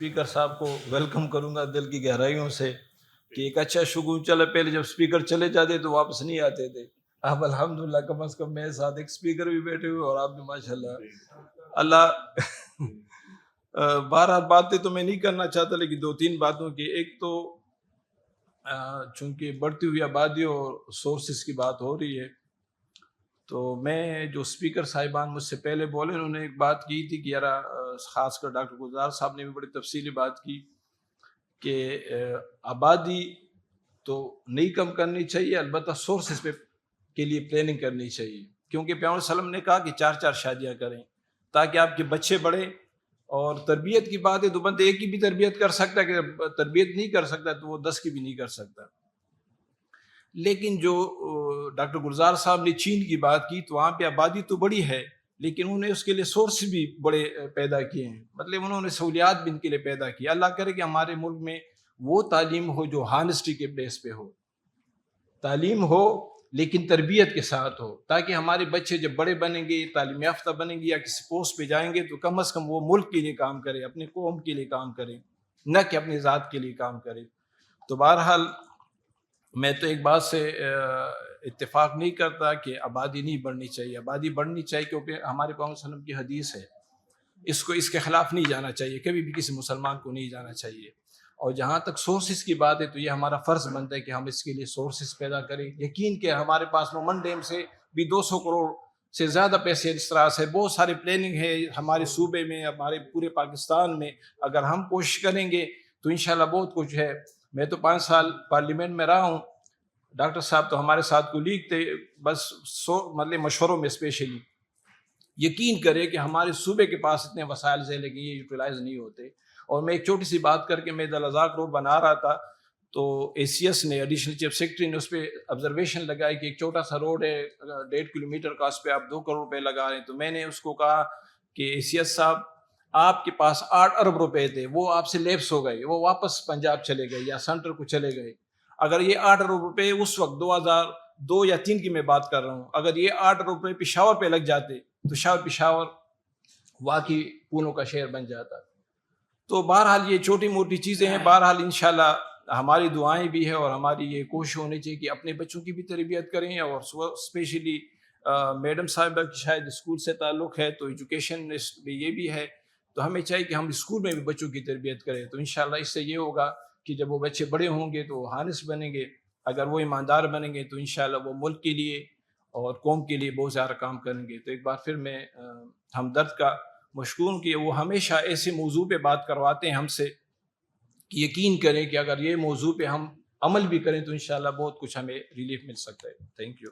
Speaker صاحب کو welcome کروں گا دل کی گہرائیوں سے کہ ایک اچھا شگون چلا. پہلے جب اسپیکر چلے جاتے تو واپس نہیں آتے تھے. اب الحمدللہ کم از کم میرے ساتھ ایک اسپیکر بھی بیٹھے ہوئے اور آپ بھی ماشاءاللہ. اللہ بہرحال باتیں تو میں نہیں کرنا چاہتا لیکن دو تین باتوں کی. ایک تو چونکہ بڑھتی ہوئی آبادی اور سورسز کی بات ہو رہی ہے تو میں جو اسپیکر صاحبان مجھ سے پہلے بولے انہوں نے ایک بات کی تھی کہ یار خاص کر ڈاکٹر گلزار صاحب نے بھی بڑی تفصیلی بات کی کہ آبادی تو نہیں کم کرنی چاہیے, البتہ سورسز پہ کے لیے پلاننگ کرنی چاہیے, کیونکہ پیغمبر صلی اللہ علیہ وسلم نے کہا کہ 4 شادیاں کریں تاکہ آپ کے بچے بڑھیں. اور تربیت کی بات ہے تو بندے ایک کی بھی تربیت کر سکتا ہے, کہ تربیت نہیں کر سکتا تو وہ 10 کی بھی نہیں کر سکتا. لیکن جو ڈاکٹر گلزار صاحب نے چین کی بات کی تو وہاں پہ آبادی تو بڑی ہے لیکن انہوں نے اس کے لیے سورس بھی بڑے پیدا کیے ہیں, مطلب انہوں نے سہولیات بھی ان کے لیے پیدا کی. اللہ کرے کہ ہمارے ملک میں وہ تعلیم ہو جو ہانسٹی کے بیس پہ ہو, تعلیم ہو لیکن تربیت کے ساتھ ہو, تاکہ ہمارے بچے جب بڑے بنیں گے, تعلیم یافتہ بنیں گے یا کسی پوسٹ پہ جائیں گے تو کم از کم وہ ملک کے لیے کام کرے, اپنے قوم کے لیے کام کرے, نہ کہ اپنی ذات کے لیے کام کرے. تو بہرحال میں تو ایک بات سے اتفاق نہیں کرتا کہ آبادی نہیں بڑھنی چاہیے. آبادی بڑھنی چاہیے کیونکہ ہمارے پیغمبر صلی اللہ علیہ وسلم کی حدیث ہے, اس کے خلاف نہیں جانا چاہیے, کبھی بھی کسی مسلمان کو نہیں جانا چاہیے. اور جہاں تک سورسز کی بات ہے تو یہ ہمارا فرض بنتا ہے کہ ہم اس کے لیے سورسز پیدا کریں. یقین کہ ہمارے پاس نومن ڈیم سے بھی 200 کروڑ سے زیادہ پیسے اس طرح سے بہت سارے پلاننگ ہے ہمارے صوبے میں, ہمارے پورے پاکستان میں. اگر ہم کوشش کریں گے تو انشاءاللہ بہت کچھ ہے. میں تو 5 سال پارلیمنٹ میں رہا ہوں, ڈاکٹر صاحب تو ہمارے ساتھ کولیگ تھے, بس مطلب مشوروں میں اسپیشلی. یقین کرے کہ ہمارے صوبے کے پاس اتنے وسائل ہیں لیکن یہ یوٹیلائز نہیں ہوتے. اور میں ایک چھوٹی سی بات کر کے میں دلازاق روڈ بنا رہا تھا تو اے سی ایس نے, ایڈیشنل چیف سیکرٹری نے اس پہ آبزرویشن لگائی کہ ایک چھوٹا سا روڈ ہے 1.5 کلومیٹر کا, اس پہ آپ 2 کروڑ روپے لگا رہے ہیں. تو میں نے اس کو کہا کہ اے سی ایس صاحب آپ کے پاس 8 ارب روپے تھے, وہ آپ سے لیپس ہو گئے, وہ واپس پنجاب چلے گئے یا سینٹر کو چلے گئے. اگر یہ 8 ارب روپے اس وقت 2002 یا 3 کی میں بات کر رہا ہوں, اگر یہ 8 ارب روپے پشاور پہ لگ جاتے تو پشاور واقعی پھولوں کا شہر بن جاتا. تو بہرحال یہ چھوٹی موٹی چیزیں ہیں. بہرحال انشاءاللہ ہماری دعائیں بھی ہیں اور ہماری یہ کوشش ہونی چاہیے کہ اپنے بچوں کی بھی تربیت کریں. اور اسپیشلی میڈم صاحبہ کی شاید اسکول سے تعلق ہے تو ایجوکیشن میں یہ بھی ہے, تو ہمیں چاہیے کہ ہم اسکول میں بھی بچوں کی تربیت کریں. تو انشاءاللہ اس سے یہ ہوگا کہ جب وہ بچے بڑے ہوں گے تو ہانس بنیں گے, اگر وہ ایماندار بنیں گے تو انشاءاللہ وہ ملک کے لیے اور قوم کے لیے بہت زیادہ کام کریں گے. تو ایک بار پھر میں ہمدرد کا مشکور ہوں کہ وہ ہمیشہ ایسے موضوع پہ بات کرواتے ہیں ہم سے کہ یقین کریں کہ اگر یہ موضوع پہ ہم عمل بھی کریں تو انشاءاللہ بہت کچھ ہمیں ریلیف مل سکتا ہے. Thank you.